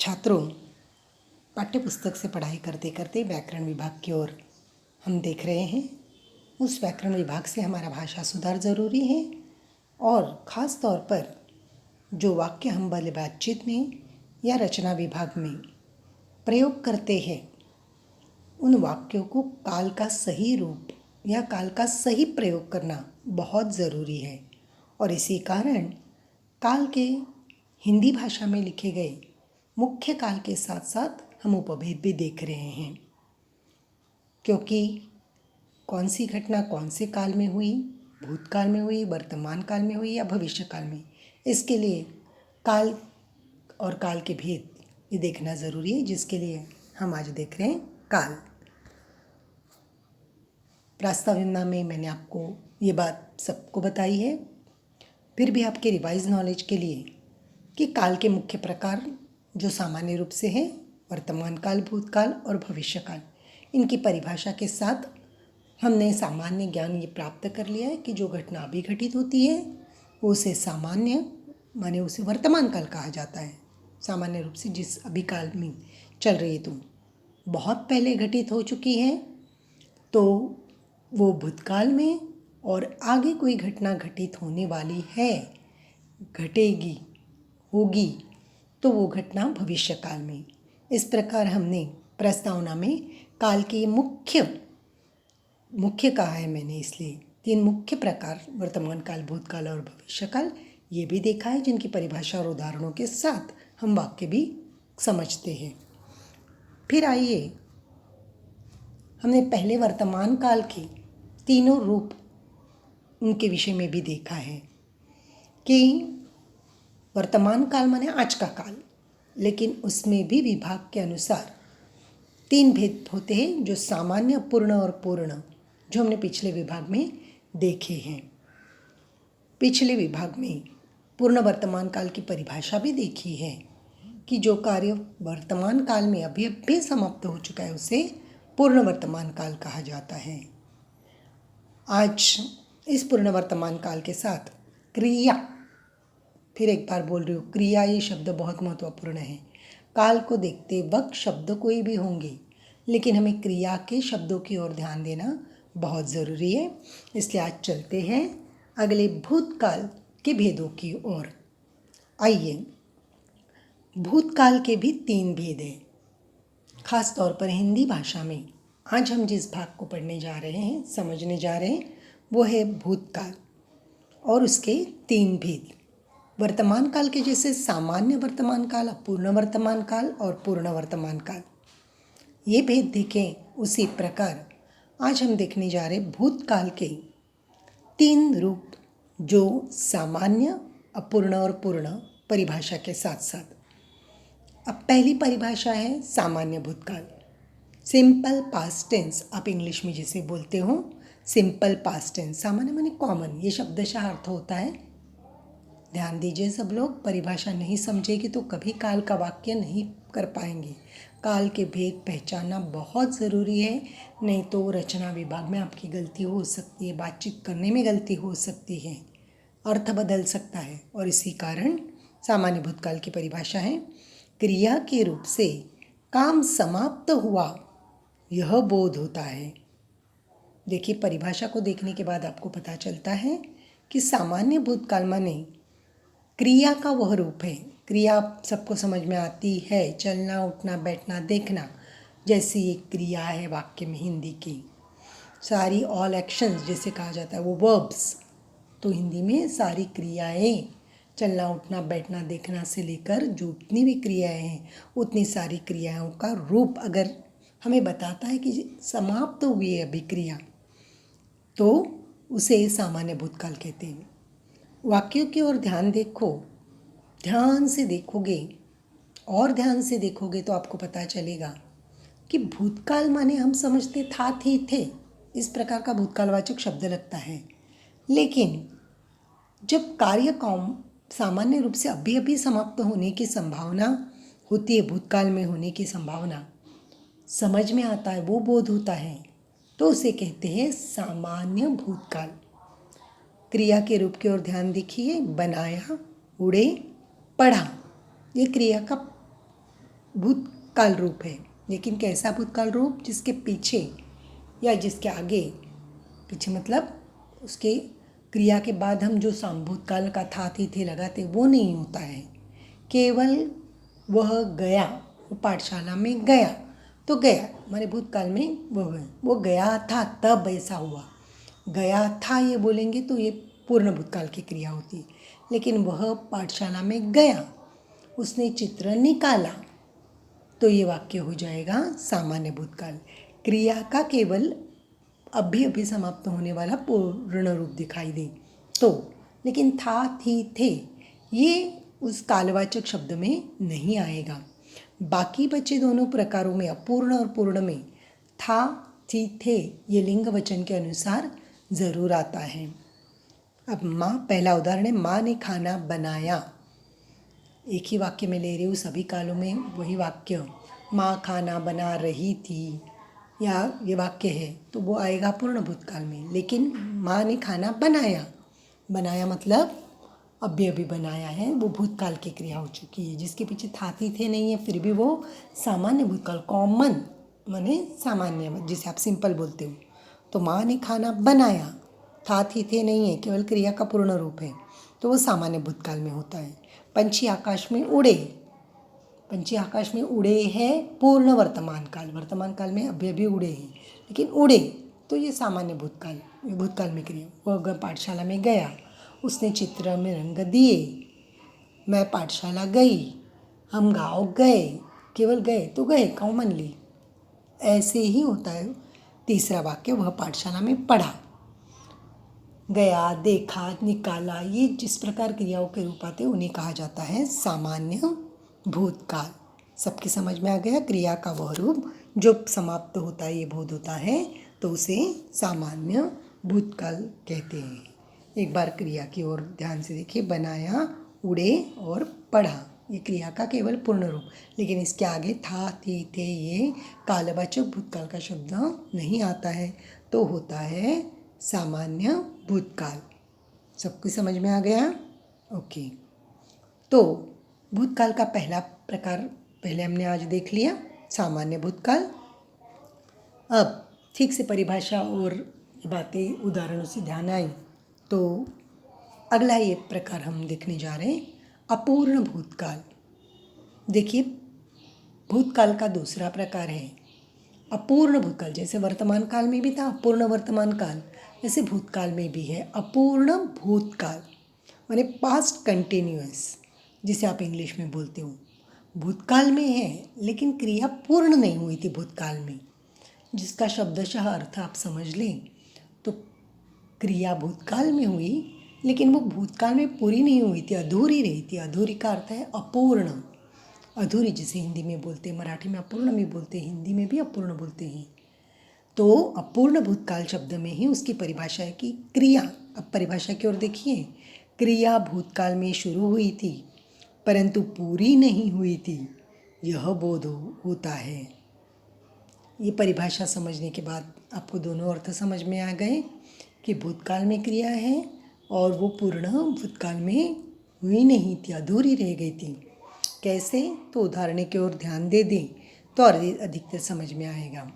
छात्रों, पाठ्यपुस्तक से पढ़ाई करते करते व्याकरण विभाग की ओर हम देख रहे हैं। उस व्याकरण विभाग से हमारा भाषा सुधार ज़रूरी है और ख़ास तौर पर जो वाक्य हम भले बातचीत में या रचना विभाग में प्रयोग करते हैं, उन वाक्यों को काल का सही रूप या काल का सही प्रयोग करना बहुत ज़रूरी है। और इसी कारण काल के हिंदी भाषा में लिखे गए मुख्य काल के साथ साथ हम उपभेद भी देख रहे हैं, क्योंकि कौन सी घटना कौन से काल में हुई, भूतकाल में हुई, वर्तमान काल में हुई या भविष्य काल में, इसके लिए काल और काल के भेद ये देखना ज़रूरी है, जिसके लिए हम आज देख रहे हैं काल। प्रास्ताविका में मैंने आपको ये बात सबको बताई है, फिर भी आपके रिवाइज नॉलेज के लिए कि काल के मुख्य प्रकार जो सामान्य रूप से हैं वर्तमान काल, भूतकाल और भविष्य काल, इनकी परिभाषा के साथ हमने सामान्य ज्ञान ये प्राप्त कर लिया है कि जो घटना अभी घटित होती है वो उसे सामान्य माने उसे वर्तमान काल कहा जाता है। सामान्य रूप से जिस अभी काल में चल रही है तो बहुत पहले घटित हो चुकी है तो वो भूतकाल में, और आगे कोई घटना घटित होने वाली है, घटेगी, होगी, तो वो घटना भविष्य काल में। इस प्रकार हमने प्रस्तावना में काल के मुख्य कहा है मैंने, इसलिए 3 मुख्य प्रकार वर्तमान काल, भूतकाल और भविष्य काल ये भी देखा है, जिनकी परिभाषा और उदाहरणों के साथ हम वाक्य भी समझते हैं। फिर आइए, हमने पहले वर्तमान काल के तीनों रूप उनके विषय में भी देखा है कि वर्तमान काल माने आज का काल, लेकिन उसमें भी विभाग के अनुसार 3 भेद होते हैं, जो सामान्य, पूर्ण और पूर्ण, जो हमने पिछले विभाग में देखे हैं। पिछले विभाग में पूर्ण वर्तमान काल की परिभाषा भी देखी है कि जो कार्य वर्तमान काल में अभी अभी समाप्त हो चुका है उसे पूर्ण वर्तमान काल कहा जाता है। आज इस पूर्ण वर्तमान काल के साथ क्रिया, फिर एक बार बोल रही हूँ, क्रिया ये शब्द बहुत महत्वपूर्ण है। काल को देखते वक्त शब्द कोई भी होंगे, लेकिन हमें क्रिया के शब्दों की ओर ध्यान देना बहुत ज़रूरी है। इसलिए आज चलते हैं अगले भूतकाल के भेदों की ओर। आइए, भूतकाल के भी 3 भेद हैं, खास तौर पर हिंदी भाषा में। आज हम जिस भाग को पढ़ने जा रहे हैं, समझने जा रहे हैं, वो है भूतकाल और उसके 3 भेद। वर्तमान काल के जैसे सामान्य वर्तमान काल, अपूर्ण वर्तमान काल और पूर्ण वर्तमान काल, ये भेद देखें, उसी प्रकार आज हम देखने जा रहे भूतकाल के 3 रूप, जो सामान्य, अपूर्ण और पूर्ण परिभाषा के साथ साथ। अब पहली परिभाषा है सामान्य भूतकाल, सिंपल पास्ट टेंस, आप इंग्लिश में जिसे बोलते हो सिंपल पास्ट टेंस। सामान्य माने कॉमन, ये शब्दशः अर्थ होता है। ध्यान दीजिए सब लोग, परिभाषा नहीं समझेगी तो कभी काल का वाक्य नहीं कर पाएंगे। काल के भेद पहचानना बहुत ज़रूरी है, नहीं तो रचना विभाग में आपकी गलती हो सकती है, बातचीत करने में गलती हो सकती है, अर्थ बदल सकता है। और इसी कारण सामान्य भूतकाल की परिभाषा है क्रिया के रूप से काम समाप्त हुआ यह बोध होता है। देखिए, परिभाषा को देखने के बाद आपको पता चलता है कि सामान्य भूतकाल माने क्रिया का वह रूप है। क्रिया सबको समझ में आती है, चलना, उठना, बैठना, देखना, जैसी एक क्रिया है वाक्य में हिंदी की। सारी ऑल एक्शंस जैसे कहा जाता है वो वर्ब्स, तो हिंदी में सारी क्रियाएं, चलना, उठना, बैठना, देखना से लेकर जो उतनी भी क्रियाएं हैं, उतनी सारी क्रियाओं का रूप अगर हमें बताता है कि समाप्त हुई है अभी क्रिया, तो उसे सामान्य भूतकाल कहते हैं। वाक्यों की ओर ध्यान देखो, ध्यान से देखोगे और ध्यान से देखोगे तो आपको पता चलेगा कि भूतकाल माने हम समझते था, थे, इस प्रकार का भूतकालवाचक शब्द लगता है। लेकिन जब कार्य कौम सामान्य रूप से अभी अभी समाप्त होने की संभावना होती है, भूतकाल में होने की संभावना समझ में आता है, वो बोध होता है, तो उसे कहते हैं सामान्य भूतकाल। क्रिया के रूप की ओर ध्यान देखिए, बनाया, उड़े, पढ़ा, ये क्रिया का भूतकाल रूप है। लेकिन कैसा भूतकाल रूप? जिसके पीछे या जिसके आगे, पीछे मतलब उसके क्रिया के बाद हम जो भूतकाल का था थी थे लगाते वो नहीं होता है। केवल वह गया, वो पाठशाला में गया तो गया, हमारे भूतकाल में वो गया था तब ऐसा हुआ। गया था ये बोलेंगे तो ये पूर्ण भूतकाल की क्रिया होती है। लेकिन वह पाठशाला में गया, उसने चित्र निकाला, तो ये वाक्य हो जाएगा सामान्य भूतकाल। क्रिया का केवल अभी अभी समाप्त होने वाला पूर्ण रूप दिखाई दे तो। लेकिन था थी थे ये उस कालवाचक शब्द में नहीं आएगा। बाकी बचे दोनों प्रकारों में, अपूर्ण और पूर्ण में, था थी थे ये लिंग वचन के अनुसार ज़रूर आता है। अब माँ, पहला उदाहरण है, माँ ने खाना बनाया। एक ही वाक्य में ले रही हूँ, सभी कालों में वही वाक्य। माँ खाना बना रही थी या ये वाक्य है तो वो आएगा पूर्ण भूतकाल में। लेकिन माँ ने खाना बनाया, बनाया मतलब अभी अभी बनाया है, वो भूतकाल की क्रिया हो चुकी है। जिसके पीछे था थी थे नहीं है फिर भी वो सामान्य भूतकाल, कॉमन माने सामान्य, जिसे आप सिंपल बोलते हो। तो माँ ने खाना बनाया, था थी थे नहीं है, केवल क्रिया का पूर्ण रूप है, तो वो सामान्य भूतकाल में होता है। पंछी आकाश में उड़े, पंछी आकाश में उड़े है पूर्ण वर्तमान काल, वर्तमान काल में अभी अभी उड़े हैं, लेकिन उड़े तो ये सामान्य भूतकाल, भूतकाल में क्रिया। वह पाठशाला में गया, उसने चित्र में रंग दिए, मैं पाठशाला गई, हम गाँव गए, केवल गए तो गए कॉमनली। ऐसे ही होता है तीसरा वाक्य, वह पाठशाला में पढ़ा। गया, देखा, निकाला, ये जिस प्रकार क्रियाओं के रूप आते हैं उन्हें कहा जाता है सामान्य भूतकाल। सबके समझ में आ गया? क्रिया का वह रूप जो समाप्त होता है, ये बोध होता है, तो उसे सामान्य भूतकाल कहते हैं। एक बार क्रिया की ओर ध्यान से देखिए, बनाया, उड़े और पढ़ा, ये क्रिया का केवल पूर्ण रूप। लेकिन इसके आगे था थी थे ये कालवाचक भूतकाल का शब्द नहीं आता है, तो होता है सामान्य भूतकाल। सबको समझ में आ गया? ओके। तो भूतकाल का पहला प्रकार पहले हमने आज देख लिया, सामान्य भूतकाल। अब ठीक से परिभाषा और बातें उदाहरणों से ध्यान आई तो अगला ये प्रकार हम देखने जा रहे हैं, अपूर्ण भूतकाल। देखिए, भूतकाल का दूसरा प्रकार है अपूर्ण भूतकाल। जैसे वर्तमान काल में भी था अपूर्ण वर्तमान काल, जैसे भूतकाल में भी है अपूर्ण भूतकाल, माने पास्ट कंटिन्यूअस, जिसे आप इंग्लिश में बोलते हो। भूतकाल में है लेकिन क्रिया पूर्ण नहीं हुई थी भूतकाल में, जिसका शब्दशः अर्थ आप समझ लें तो क्रिया भूतकाल में हुई लेकिन वो भूतकाल में पूरी नहीं हुई थी, अधूरी रही थी। अधूरी का अर्थ है अपूर्ण, अधूरी, जिसे हिंदी में बोलते हैं, मराठी में अपूर्ण भी बोलते हैं, हिंदी में भी अपूर्ण बोलते हैं। तो अपूर्ण भूतकाल शब्द में ही उसकी परिभाषा है कि क्रिया, अब परिभाषा की ओर देखिए, क्रिया भूतकाल में शुरू हुई थी परंतु पूरी नहीं हुई थी, यह बोध होता है। ये परिभाषा समझने के बाद आपको दोनों अर्थ समझ में आ गए कि भूतकाल में क्रिया है और वो पूर्ण भूतकाल में हुई नहीं थी, अधूरी रह गई थी। कैसे? तो उदाहरण की ओर ध्यान दे दें तो अधिकतर समझ में आएगा।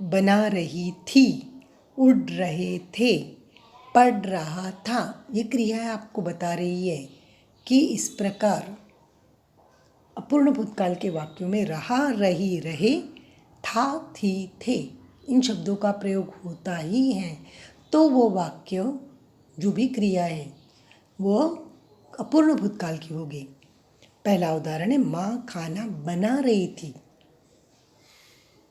बना रही थी, उड़ रहे थे, पढ़ रहा था, ये क्रिया आपको बता रही है कि इस प्रकार अपूर्ण भूतकाल के वाक्यों में रहा, रही, रहे, था, थी, थे, इन शब्दों का प्रयोग होता ही है, तो वो वाक्य जो भी क्रिया है वो अपूर्ण भूतकाल की होगी। पहला उदाहरण है, माँ खाना बना रही थी,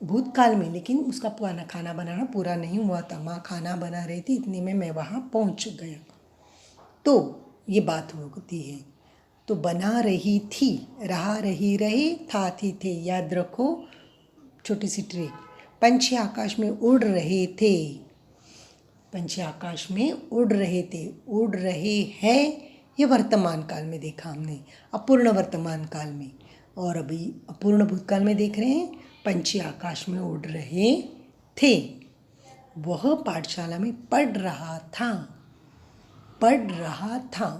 भूतकाल में, लेकिन उसका पुराना खाना बनाना पूरा नहीं हुआ था। माँ खाना बना रही थी, इतने में मैं वहाँ पहुँच गया, तो ये बात होती है। तो बना रही थी, रहा, रही, रहे, था, थी, थे, याद रखो, छोटी सी ट्रिक। पंछी आकाश में उड़ रहे थे, पंछी आकाश में उड़ रहे थे, उड़ रहे हैं, ये वर्तमान काल में देखा हमने, अपूर्ण वर्तमान काल में। और अभी अपूर्ण भूतकाल में देख रहे हैं, पंछी आकाश में उड़ रहे थे, वह पाठशाला में पढ़ रहा था, पढ़ रहा था,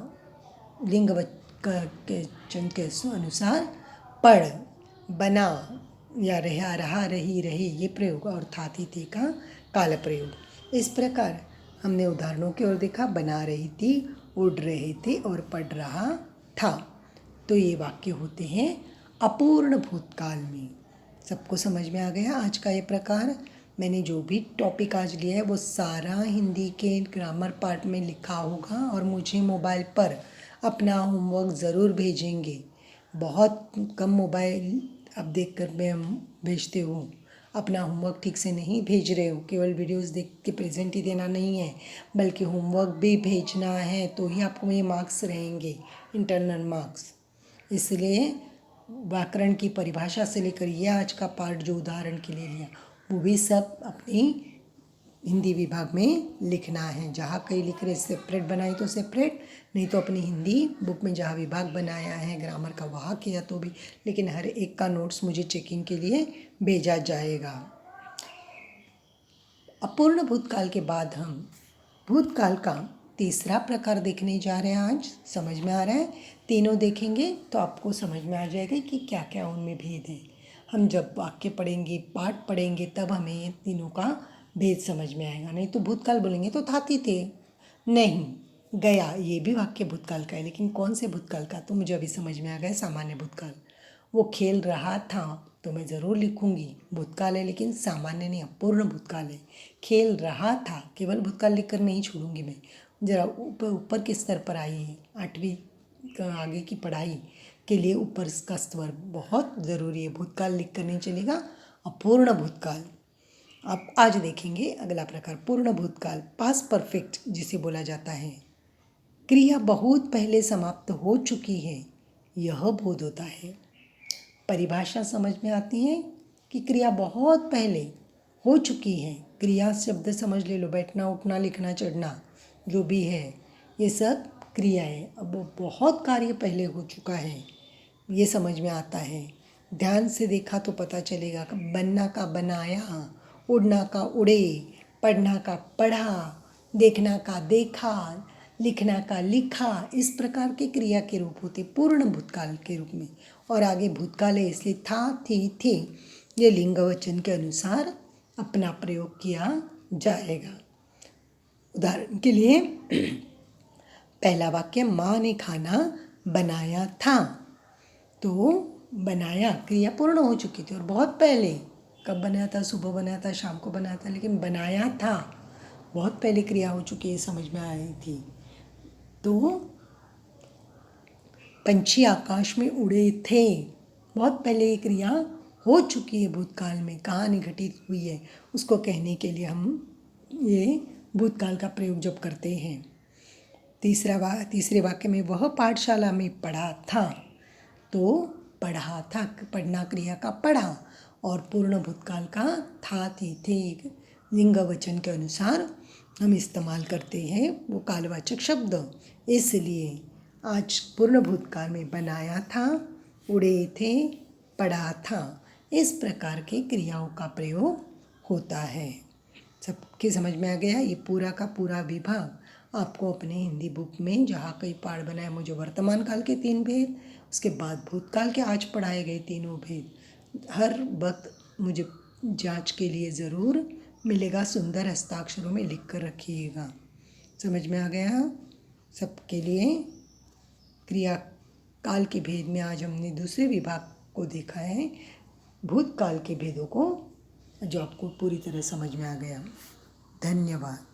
लिंग वचन के अनुसार पढ़, बना या रहा रहा रही रहे ये प्रयोग और था थी थे का काल प्रयोग। इस प्रकार हमने उदाहरणों की ओर देखा। बना रही थी, उड़ रहे थे और पढ़ रहा था। तो ये वाक्य होते हैं अपूर्ण भूतकाल में। सबको समझ में आ गया आज का ये प्रकार। मैंने जो भी टॉपिक आज लिया है वो सारा हिंदी के ग्रामर पार्ट में लिखा होगा और मुझे मोबाइल पर अपना होमवर्क ज़रूर भेजेंगे। बहुत कम मोबाइल अब देख कर मैं भेजते हो, अपना होमवर्क ठीक से नहीं भेज रहे हो। केवल वीडियोस देख के प्रेजेंट ही देना नहीं है बल्कि होमवर्क भी भेजना है, तो ही आपको ये मार्क्स रहेंगे, इंटरनल मार्क्स। इसलिए व्याकरण की परिभाषा से लेकर ये आज का पार्ट जो उदाहरण के लिए लिया वो भी सब अपनी हिंदी विभाग में लिखना है। जहाँ कहीं लिख रहे सेपरेट बनाई तो सेपरेट, नहीं तो अपनी हिंदी बुक में जहाँ विभाग बनाया है ग्रामर का वहाँ किया तो भी, लेकिन हर एक का नोट्स मुझे चेकिंग के लिए भेजा जाएगा। अपूर्ण भूतकाल के बाद हम भूतकाल का तीसरा प्रकार देखने जा रहे हैं। आज समझ में आ रहा है? तीनों देखेंगे तो आपको समझ में आ जाएगा कि क्या क्या उनमें भेद है। हम जब वाक्य पढ़ेंगे, पाठ पढ़ेंगे, तब हमें ये तीनों का भेद समझ में आएगा। नहीं तो भूतकाल बोलेंगे तो थाती थे, नहीं गया, ये भी वाक्य भूतकाल का है, लेकिन कौन से भूतकाल का तो मुझे अभी समझ में आ गया, सामान्य भूतकाल। वो खेल रहा था तो मैं ज़रूर लिखूंगी भूतकाल है, लेकिन सामान्य नहीं, अपूर्ण भूतकाल है। खेल रहा था केवल भूतकाल लिखकर नहीं छोड़ूंगी मैं, ज़रा ऊपर ऊपर के स्तर पर आई है। 8वीं आगे की पढ़ाई के लिए ऊपर का स्तर बहुत ज़रूरी है, भूतकाल लिखकर नहीं चलेगा। अपूर्ण भूतकाल आप आज देखेंगे। अगला प्रकार पूर्ण भूतकाल, पास्ट परफेक्ट जिसे बोला जाता है। क्रिया बहुत पहले समाप्त हो चुकी है, यह बोध होता है। परिभाषा समझ में आती है कि क्रिया बहुत पहले हो चुकी है। क्रिया शब्द समझ ले लो, बैठना, उठना, लिखना, चढ़ना, जो भी है ये सब क्रिया है। अब वो बहुत कार्य पहले हो चुका है, ये समझ में आता है। ध्यान से देखा तो पता चलेगा। बनना का बनाया, उड़ना का उड़े, पढ़ना का पढ़ा, देखना का देखा, लिखना का लिखा। इस प्रकार के क्रिया के रूप होते पूर्ण भूतकाल के रूप में। और आगे भूतकाल है इसलिए था, थी, थे ये लिंग वचन के अनुसार अपना प्रयोग किया जाएगा। उदाहरण के लिए पहला वाक्य, माँ ने खाना बनाया था। तो बनाया क्रिया पूर्ण हो चुकी थी और बहुत पहले। कब बनाया था? सुबह बनाया था, शाम को बनाया था, लेकिन बनाया था बहुत पहले क्रिया हो चुकी है, समझ में आई थी। तो पंछी आकाश में उड़े थे, बहुत पहले ये क्रिया हो चुकी है भूतकाल में, कहानी घटित हुई है, उसको कहने के लिए हम ये भूतकाल का प्रयोग जब करते हैं। तीसरे वाक्य में, वह पाठशाला में पढ़ा था। तो पढ़ा था, पढ़ना क्रिया का पढ़ा, और पूर्ण भूतकाल का था, थी, थे लिंग वचन के अनुसार हम इस्तेमाल करते हैं वो कालवाचक शब्द। इसलिए आज पूर्ण भूतकाल में बनाया था, उड़े थे, पढ़ा था, इस प्रकार के क्रियाओं का प्रयोग होता है। सबके समझ में आ गया? ये पूरा का पूरा विभाग आपको अपने हिंदी बुक में जहाँ कई पाठ बनाए, मुझे वर्तमान काल के 3 भेद, उसके बाद भूतकाल के आज पढ़ाए गए तीनों भेद, हर वक्त मुझे जांच के लिए ज़रूर मिलेगा। सुंदर हस्ताक्षरों में लिख कर रखिएगा। समझ में आ गया? सबके लिए क्रिया काल के भेद में आज हमने दूसरे विभाग को देखा है, भूतकाल के भेदों को, जो आपको पूरी तरह समझ में आ गया। धन्यवाद।